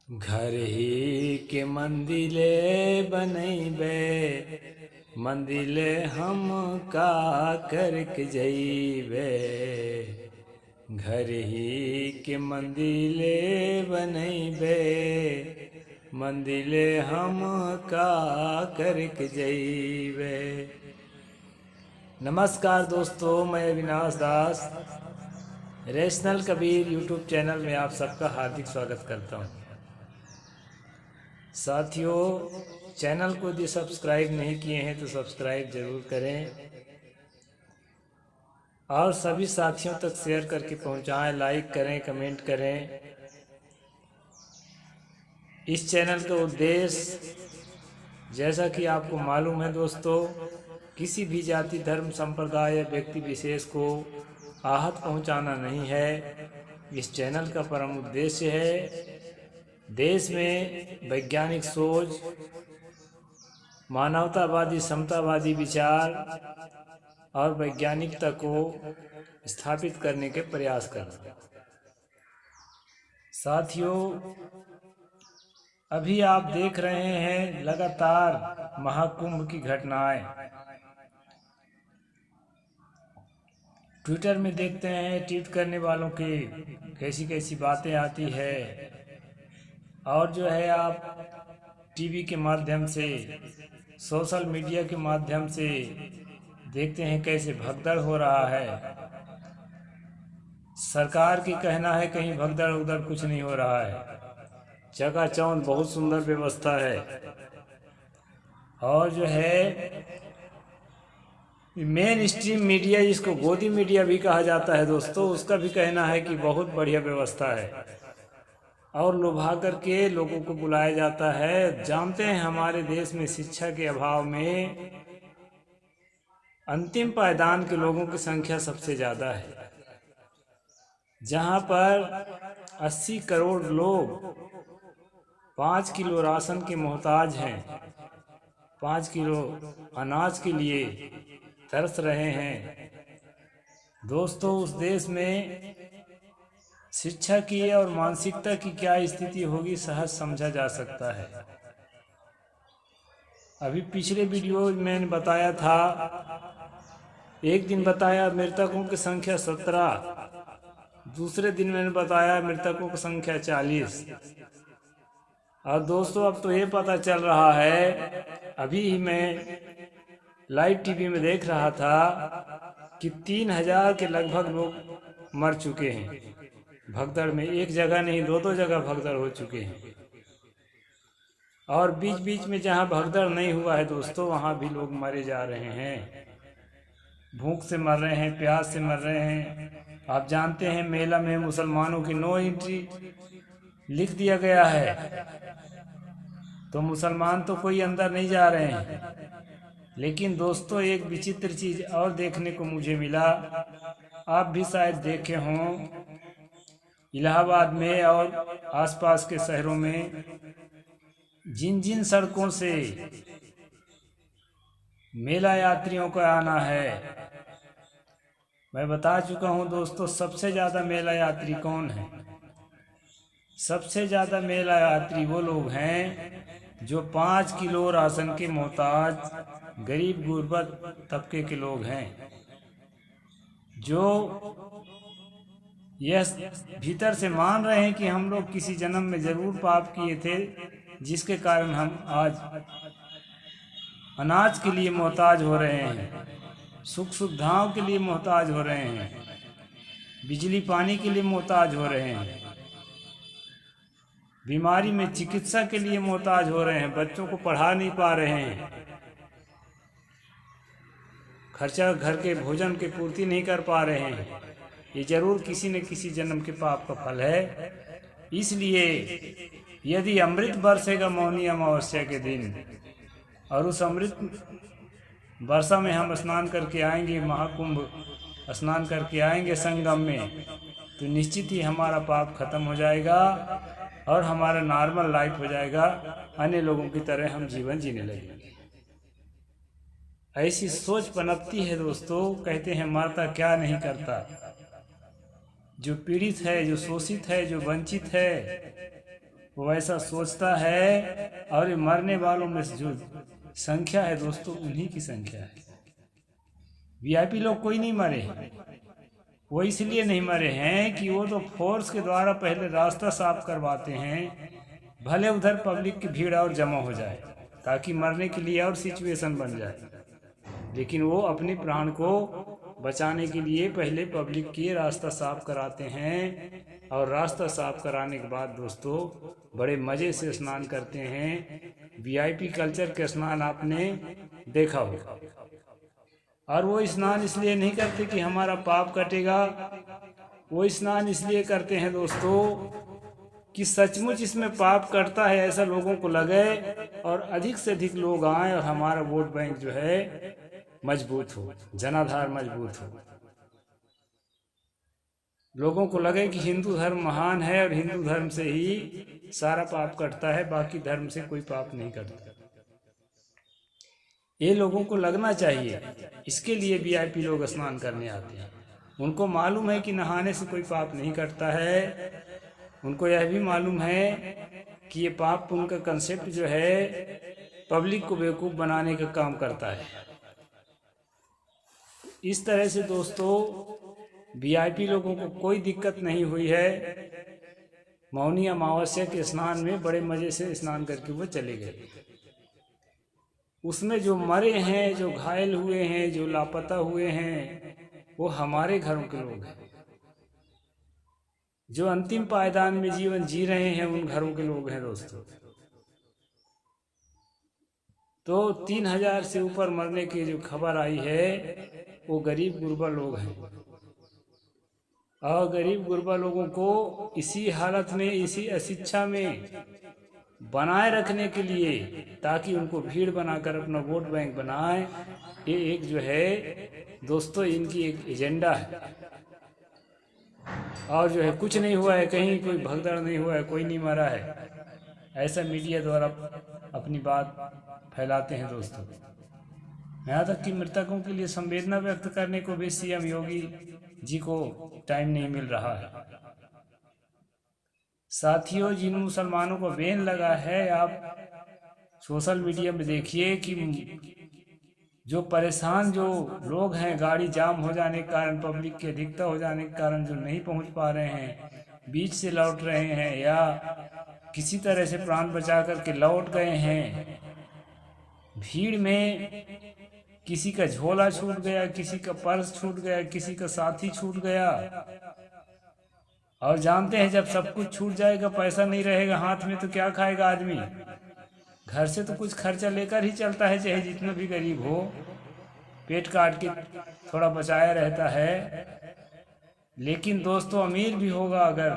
घर ही के मंदिले बनैबे, मंदिले हम का करके जइबे। घर ही के मंदिले बनैबे, मंदिले हम का करके जइबे। नमस्कार दोस्तों, मैं अविनाश दास रैशनल कबीर यूट्यूब चैनल में आप सबका हार्दिक स्वागत करता हूं। साथियों, चैनल को यदि सब्सक्राइब नहीं किए हैं तो सब्सक्राइब ज़रूर करें और सभी साथियों तक शेयर करके पहुंचाएं। लाइक करें, कमेंट करें। इस चैनल का उद्देश्य, जैसा कि आपको मालूम है दोस्तों, किसी भी जाति, धर्म, संप्रदाय या व्यक्ति विशेष को आहत पहुंचाना नहीं है। इस चैनल का परम उद्देश्य है देश में वैज्ञानिक सोच, मानवतावादी, समतावादी विचार और वैज्ञानिकता को स्थापित करने के प्रयास करना। साथियों, अभी आप देख रहे हैं लगातार महाकुंभ की घटनाएं। ट्विटर में देखते हैं ट्वीट करने वालों की कैसी कैसी बातें आती है, और जो है आप टीवी के माध्यम से, सोशल मीडिया के माध्यम से देखते हैं कैसे भगदड़ हो रहा है। सरकार की कहना है कहीं भगदड़ उधर कुछ नहीं हो रहा है। चकाचौंध बहुत सुंदर व्यवस्था है। और जो है मेन स्ट्रीम मीडिया, जिसको गोदी मीडिया भी कहा जाता है दोस्तों, उसका भी कहना है कि बहुत बढ़िया व्यवस्था है और लुभा करके लोगों को बुलाया जाता है। जानते हैं हमारे देश में शिक्षा के अभाव में अंतिम पायदान के लोगों की संख्या सबसे ज़्यादा है। जहां पर 80 करोड़ लोग 5 किलो राशन के मोहताज हैं, 5 किलो अनाज के लिए तरस रहे हैं। दोस्तों, उस देश में शिक्षा की और मानसिकता की क्या स्थिति होगी सहज समझा जा सकता है। अभी पिछले वीडियो में मैंने बताया था, एक दिन बताया मृतकों की संख्या 17, दूसरे दिन मैंने बताया मृतकों की संख्या 40। और दोस्तों, अब तो ये पता चल रहा है, अभी ही मैं लाइव टीवी में देख रहा था कि 3000 के लगभग लोग मर चुके हैं भगदड़ में। एक जगह नहीं, दो जगह भगदड़ हो चुके हैं। और बीच बीच में जहां भगदड़ नहीं हुआ है दोस्तों, वहां भी लोग मरे जा रहे हैं। भूख से मर रहे हैं, प्यास से मर रहे हैं। आप जानते हैं मेला में मुसलमानों की नो एंट्री लिख दिया गया है, तो मुसलमान तो कोई अंदर नहीं जा रहे हैं। लेकिन दोस्तों, एक विचित्र चीज और देखने को मुझे मिला, आप भी शायद देखे हों। इलाहाबाद में और आसपास के शहरों में जिन जिन सड़कों से मेला यात्रियों का आना है, मैं बता चुका हूं दोस्तों। सबसे ज़्यादा मेला यात्री कौन है? सबसे ज़्यादा मेला यात्री वो लोग हैं जो 5 किलो राशन के मोहताज, गरीब गुर्बत तबके के लोग हैं, जो यह भीतर से मान रहे हैं कि हम लोग किसी जन्म में जरूर पाप किए थे, जिसके कारण हम आज अनाज के लिए मोहताज हो रहे हैं, सुख सुविधाओं के लिए मोहताज हो रहे हैं, बिजली पानी के लिए मोहताज हो रहे हैं, बीमारी में चिकित्सा के लिए मोहताज हो रहे हैं, बच्चों को पढ़ा नहीं पा रहे हैं, खर्चा घर के भोजन की पूर्ति नहीं कर पा रहे हैं। ये जरूर किसी न किसी जन्म के पाप का फल है। इसलिए यदि अमृत बरसेगा मौनी अमावस्या के दिन, और उस अमृत वर्षा में हम स्नान करके आएंगे, महाकुंभ स्नान करके आएंगे संगम में, तो निश्चित ही हमारा पाप खत्म हो जाएगा और हमारा नॉर्मल लाइफ हो जाएगा। अन्य लोगों की तरह हम जीवन जीने लगेंगे। ऐसी सोच पनपती है दोस्तों। कहते हैं मरता क्या नहीं करता। जो पीड़ित है, जो शोषित है, जो वंचित है, वो ऐसा सोचता है, और ये मरने वालों में से जो संख्या है दोस्तों, उन्हीं की संख्या है। वीआईपी लोग कोई नहीं मरे, वो इसलिए नहीं मरे हैं कि वो तो फोर्स के द्वारा पहले रास्ता साफ करवाते हैं, भले उधर पब्लिक की भीड़ और जमा हो जाए ताकि मरने के लिए और सिचुएशन बन जाए, लेकिन वो अपने प्राण को बचाने के लिए पहले पब्लिक की रास्ता साफ कराते हैं। और रास्ता साफ कराने के बाद दोस्तों बड़े मज़े से स्नान करते हैं। वीआईपी कल्चर के स्नान आपने देखा होगा। और वो स्नान इसलिए नहीं करते कि हमारा पाप कटेगा, वो स्नान इसलिए करते हैं दोस्तों कि सचमुच इसमें पाप कटता है ऐसा लोगों को लगे, और अधिक से अधिक लोग आए और हमारा वोट बैंक जो है मजबूत हो, जनाधार मजबूत हो। लोगों को लगे कि हिंदू धर्म महान है और हिंदू धर्म से ही सारा पाप कटता है, बाकी धर्म से कोई पाप नहीं कटता। ये लोगों को लगना चाहिए। इसके लिए वीआईपी लोग स्नान करने आते हैं। उनको मालूम है कि नहाने से कोई पाप नहीं कटता है। उनको यह भी मालूम है कि ये पाप पुण्य का कंसेप्ट जो है पब्लिक को बेवकूफ़ बनाने का काम करता है। इस तरह से दोस्तों वीआईपी लोगों को कोई दिक्कत नहीं हुई है। मौनी अमावस्या के स्नान में बड़े मज़े से स्नान करके वो चले गए। उसमें जो मरे हैं, जो घायल हुए हैं, जो लापता हुए हैं, वो हमारे घरों के लोग हैं। जो अंतिम पायदान में जीवन जी रहे हैं, उन घरों के लोग हैं दोस्तों। तो 3000 से ऊपर मरने की जो खबर आई है वो गरीब गुरबा लोग हैं। और गरीब गुरबा लोगों को इसी हालत में, इसी अशिक्षा में बनाए रखने के लिए, ताकि उनको भीड़ बनाकर अपना वोट बैंक बनाए, ये एक जो है दोस्तों इनकी एक एजेंडा है। और जो है कुछ नहीं हुआ है, कहीं कोई भगदड़ नहीं हुआ है, कोई नहीं मरा है, ऐसा मीडिया द्वारा अपनी बात फैलाते हैं दोस्तों। यहाँ तक कि मृतकों के लिए संवेदना व्यक्त करने को भी सीएम योगी जी को टाइम नहीं मिल रहा है। साथियों, जिन मुसलमानों को बैन लगा है, आप सोशल मीडिया में देखिए कि जो परेशान जो लोग हैं, गाड़ी जाम हो जाने के कारण, पब्लिक की अधिकता हो जाने के कारण जो नहीं पहुंच पा रहे हैं, बीच से लौट रहे हैं या किसी तरह से प्राण बचा करके लौट गए हैं, भीड़ में किसी का झोला छूट गया, किसी का पर्स छूट गया, किसी का साथी छूट गया। और जानते हैं जब सब कुछ छूट जाएगा, पैसा नहीं रहेगा हाथ में, तो क्या खाएगा आदमी? घर से तो कुछ खर्चा लेकर ही चलता है, चाहे जितना भी गरीब हो, पेट काट के थोड़ा बचाया रहता है। लेकिन दोस्तों अमीर भी होगा अगर,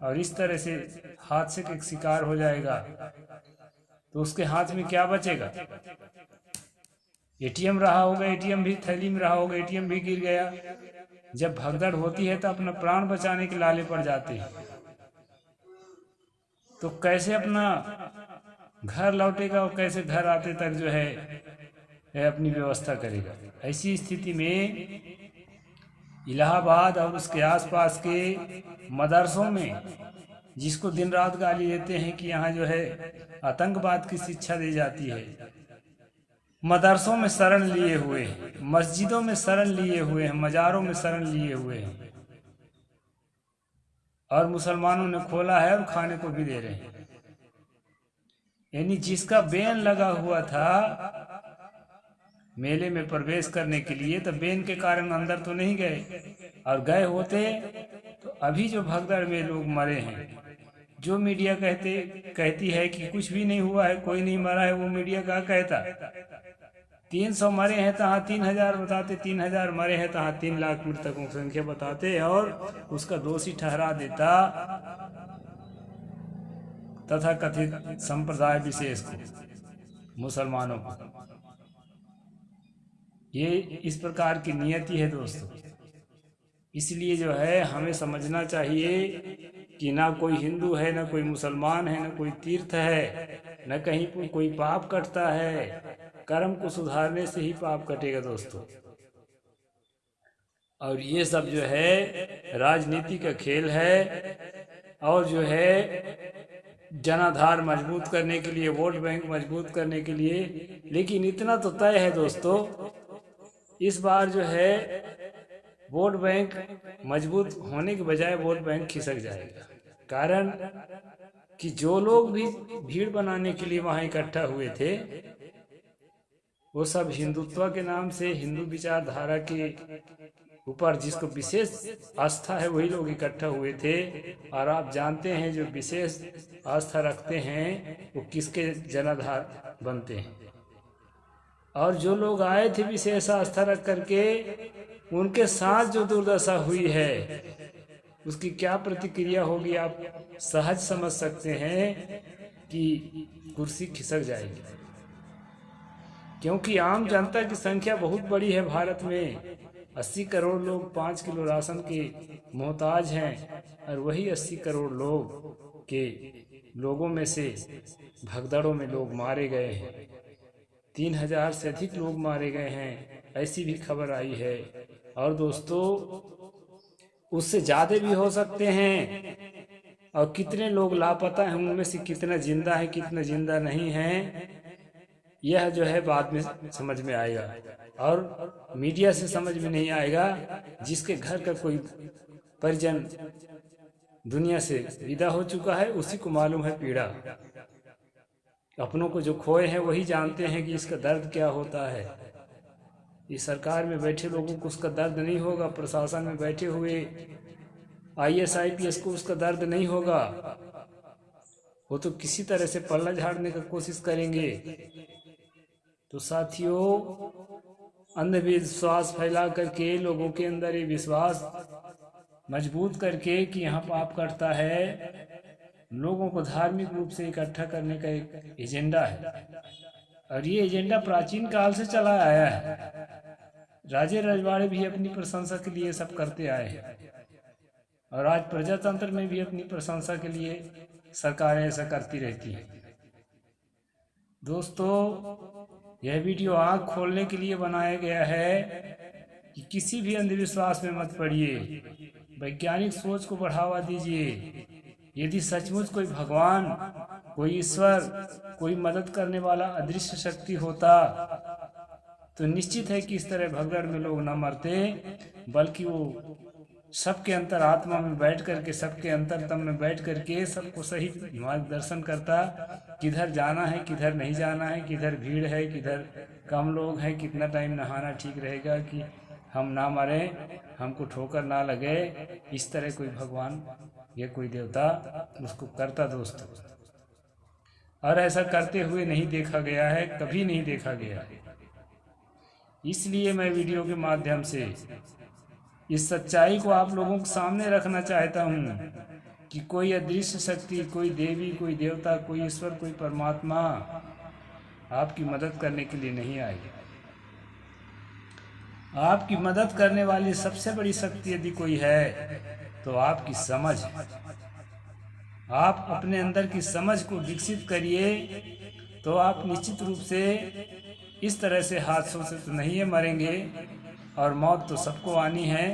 और इस तरह से हादसे का शिकार हो जाएगा, तो उसके हाथ में क्या बचेगा? एटीएम रहा होगा, एटीएम भी थैली में रहा होगा, एटीएम भी गिर गया। जब भगदड़ होती है तो अपना प्राण बचाने के लाले पड़ जाते हैं, तो कैसे अपना घर लौटेगा और कैसे घर आते तक जो है अपनी व्यवस्था करेगा? ऐसी स्थिति में इलाहाबाद और उसके आसपास के मदरसों में, जिसको दिन रात गाली देते हैं कि यहाँ जो है आतंकवाद की शिक्षा दी जाती है, मदरसों में शरण लिए हुए हैं, मस्जिदों में शरण लिए हुए हैं, मज़ारों में शरण लिए हुए हैं, और मुसलमानों ने खोला है और खाने को भी दे रहे हैं। यानी जिसका बैन लगा हुआ था मेले में प्रवेश करने के लिए, तो बैन के कारण अंदर तो नहीं गए, और गए होते तो अभी जो भगदड़ में लोग मरे हैं, जो मीडिया कहती है कि कुछ भी नहीं हुआ है, कोई नहीं मरा है, वो मीडिया क्या कहता? 300 मरे हैं तहाँ 3000 बताते, 3000 मरे हैं तहाँ 3 लाख मृतकों की संख्या बताते, और उसका दोषी ठहरा देता तथा कथित संप्रदाय विशेष को, मुसलमानों को। ये इस प्रकार की नियति है दोस्तों। इसलिए जो है हमें समझना चाहिए कि ना कोई हिंदू है, ना कोई मुसलमान है, ना कोई तीर्थ है, न कहीं कोई पाप कटता है। कर्म को सुधारने से ही पाप कटेगा दोस्तों। और ये सब जो है राजनीति का खेल है, और जो है जनाधार मजबूत करने के लिए, वोट बैंक मजबूत करने के लिए। लेकिन इतना तो तय है दोस्तों, इस बार जो है वोट बैंक मजबूत होने के बजाय वोट बैंक खिसक जाएगा। कारण कि जो लोग भी भीड़ बनाने के लिए वहां इकट्ठा हुए थे, वो सब हिंदुत्व के नाम से, हिंदू विचारधारा के ऊपर जिसको विशेष आस्था है वही लोग इकट्ठा हुए थे। और आप जानते हैं जो विशेष आस्था रखते हैं वो किसके जनाधार बनते हैं। और जो लोग आए थे विशेष आस्था रख करके, उनके साथ जो दुर्दशा हुई है उसकी क्या प्रतिक्रिया होगी आप सहज समझ सकते हैं कि कुर्सी खिसक जाएगी। क्योंकि आम जनता की संख्या बहुत बड़ी है भारत में। 80 करोड़ लोग 5 किलो राशन के मोहताज हैं, और वही 80 करोड़ लोगों में से भगदड़ों में लोग मारे गए हैं। 3000 से अधिक लोग मारे गए हैं, ऐसी भी खबर आई है। और दोस्तों उससे ज़्यादा भी हो सकते हैं। और कितने लोग लापता हैं, उनमें से कितना जिंदा है कितना जिंदा नहीं है, यह जो है बाद में समझ में आएगा। और मीडिया से समझ में नहीं आएगा। जिसके घर का कोई परिजन दुनिया से विदा हो चुका है उसी को मालूम है पीड़ा। अपनों को जो खोए हैं वही जानते हैं कि इसका दर्द क्या होता है। ये सरकार में बैठे लोगों को उसका दर्द नहीं होगा, प्रशासन में बैठे हुए IAS IPS को उसका दर्द नहीं होगा। वो तो किसी तरह से पल्ला झाड़ने की कोशिश करेंगे। तो साथियों, अंधविश्वास फैला करके लोगों के अंदर ये विश्वास मजबूत करके कि यहाँ पाप करता है, लोगों को धार्मिक रूप से इकट्ठा करने का एक एजेंडा है। और ये एजेंडा प्राचीन काल से चला आया है। राजे रजवाड़े भी अपनी प्रशंसा के लिए सब करते आए हैं, और आज प्रजातंत्र में भी अपनी प्रशंसा के लिए सरकारें ऐसा करती रहती हैं। दोस्तों, यह वीडियो आँख खोलने के लिए बनाया गया है कि किसी भी अंधविश्वास में मत पड़िए, वैज्ञानिक सोच को बढ़ावा दीजिए। यदि सचमुच कोई भगवान, कोई ईश्वर, कोई मदद करने वाला अदृश्य शक्ति होता तो निश्चित है कि इस तरह भगदड़ में लोग न मरते, बल्कि वो सबके अंतरात्मा में बैठ करके, सबके अंतरतम में बैठ करके सबको सही मार्गदर्शन करता, किधर जाना है किधर नहीं जाना है, किधर भीड़ है किधर कम लोग हैं, कितना टाइम नहाना ठीक रहेगा कि हम ना मरें, हमको ठोकर ना लगे। इस तरह कोई भगवान या कोई देवता उसको करता दोस्तों। और ऐसा करते हुए नहीं देखा गया है, कभी नहीं देखा गया है। इसलिए मैं वीडियो के माध्यम से इस सच्चाई को आप लोगों के सामने रखना चाहता हूँ कि कोई अदृश्य शक्ति, कोई देवी, कोई देवता, कोई ईश्वर, कोई परमात्मा आपकी मदद करने के लिए नहीं आएगी। आपकी मदद करने वाली सबसे बड़ी शक्ति यदि कोई है तो आपकी समझ। आप अपने अंदर की समझ को विकसित करिए तो आप निश्चित रूप से इस तरह से हादसों से तो नहीं मरेंगे। और मौत तो सबको आनी है,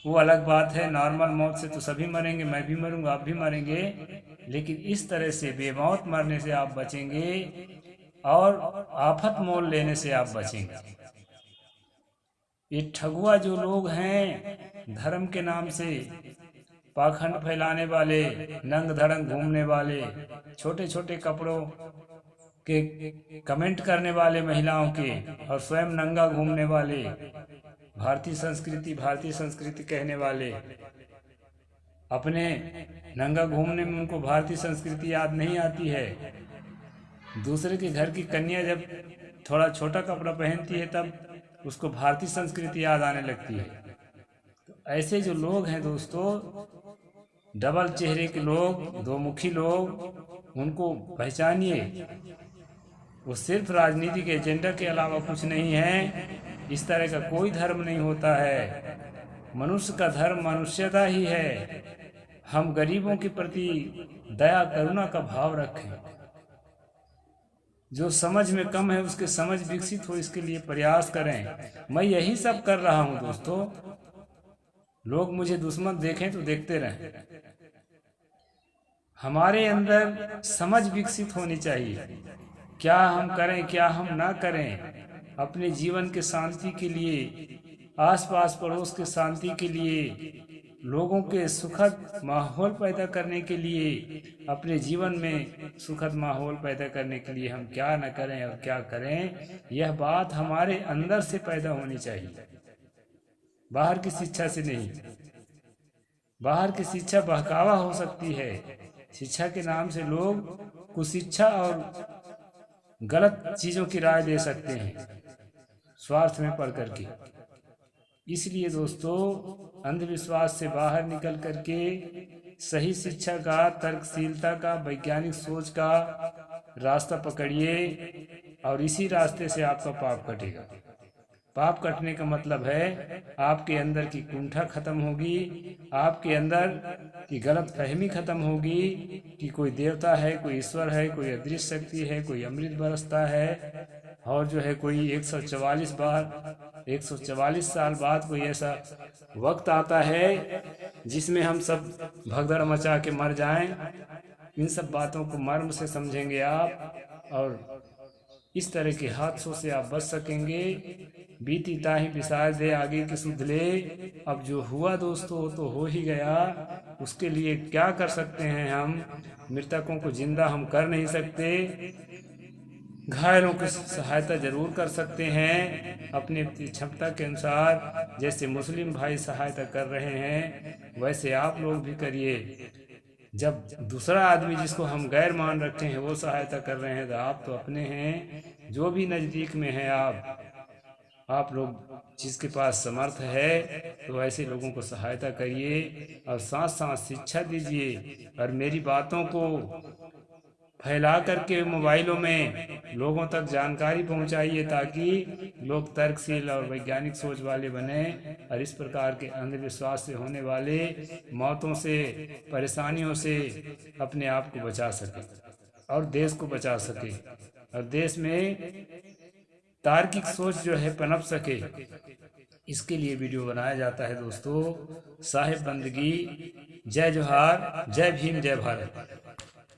वो अलग बात है। नॉर्मल मौत से तो सभी मरेंगे, मैं भी मरूंगा, आप भी मरेंगे। लेकिन इस तरह से बेमौत मरने से आप बचेंगे और आफत मोल लेने से आप बचेंगे। ये ठगुआ जो लोग हैं, धर्म के नाम से पाखंड फैलाने वाले, नंग धड़ंग घूमने वाले, छोटे छोटे कपड़ों के कमेंट करने वाले महिलाओं के, और स्वयं नंगा घूमने वाले, भारतीय संस्कृति कहने वाले, अपने नंगा घूमने में उनको भारतीय संस्कृति याद नहीं आती है। दूसरे के घर की कन्या जब थोड़ा छोटा कपड़ा पहनती है तब उसको भारतीय संस्कृति याद आने लगती है। तो ऐसे जो लोग हैं दोस्तों, डबल चेहरे के लोग, दो मुखी लोग, उनको पहचानिए। वो सिर्फ राजनीतिक एजेंडा के अलावा कुछ नहीं है। इस तरह का कोई धर्म नहीं होता है। मनुष्य का धर्म मनुष्यता ही है। हम गरीबों के प्रति दया करुणा का भाव रखें। जो समझ में कम है उसके समझ विकसित हो, इसके लिए प्रयास करें। मैं यही सब कर रहा हूं दोस्तों। लोग मुझे दुश्मन देखें तो देखते रहें। हमारे अंदर समझ विकसित होनी चाहिए, क्या हम करें क्या हम ना करें। अपने जीवन के शांति के लिए, आसपास पड़ोस के शांति के लिए, लोगों के सुखद माहौल पैदा करने के लिए, अपने जीवन में सुखद माहौल पैदा करने के लिए हम क्या न करें और क्या करें, यह बात हमारे अंदर से पैदा होनी चाहिए, बाहर की शिक्षा से नहीं। बाहर की शिक्षा बहकावा हो सकती है। शिक्षा के नाम से लोग कुशिक्षा और गलत चीज़ों की राय दे सकते हैं स्वार्थ में पढ़ करके। इसलिए दोस्तों, अंधविश्वास से बाहर निकल करके सही शिक्षा का, तर्कशीलता का, वैज्ञानिक सोच का रास्ता पकड़िए और इसी रास्ते से आपका पाप कटेगा। पाप कटने का मतलब है आपके अंदर की कुंठा खत्म होगी, आपके अंदर की गलत फहमी खत्म होगी कि कोई देवता है, कोई ईश्वर है, कोई अदृश्य शक्ति है, कोई अमृत बरसता है, और जो है कोई 144 साल बाद कोई ऐसा वक्त आता है जिसमें हम सब भगदड़ मचा के मर जाएं। इन सब बातों को मर्म से समझेंगे आप और इस तरह के हादसों से आप बच सकेंगे। बीती ताही बिसार दे आगे की सुध ले। अब जो हुआ दोस्तों तो हो ही गया, उसके लिए क्या कर सकते हैं हम? मृतकों को जिंदा हम कर नहीं सकते, घायलों की सहायता जरूर कर सकते हैं अपनी क्षमता के अनुसार। जैसे मुस्लिम भाई सहायता कर रहे हैं वैसे आप लोग भी करिए। जब दूसरा आदमी जिसको हम गैर मान रखते हैं वो सहायता कर रहे हैं तो आप तो अपने हैं, जो भी नज़दीक में है आप लोग जिसके पास समर्थ है तो ऐसे लोगों को सहायता करिए और साथ साथ शिक्षा दीजिए और मेरी बातों को फैला करके मोबाइलों में लोगों तक जानकारी पहुंचाइए ताकि लोग तर्कशील और वैज्ञानिक सोच वाले बने और इस प्रकार के अंधविश्वास से होने वाले मौतों से, परेशानियों से अपने आप को बचा सके और देश को बचा सके और देश में तार्किक सोच जो है पनप सके। इसके लिए वीडियो बनाया जाता है दोस्तों। साहिब बंदगी, जय जोहार, जय भीम, जय भारत।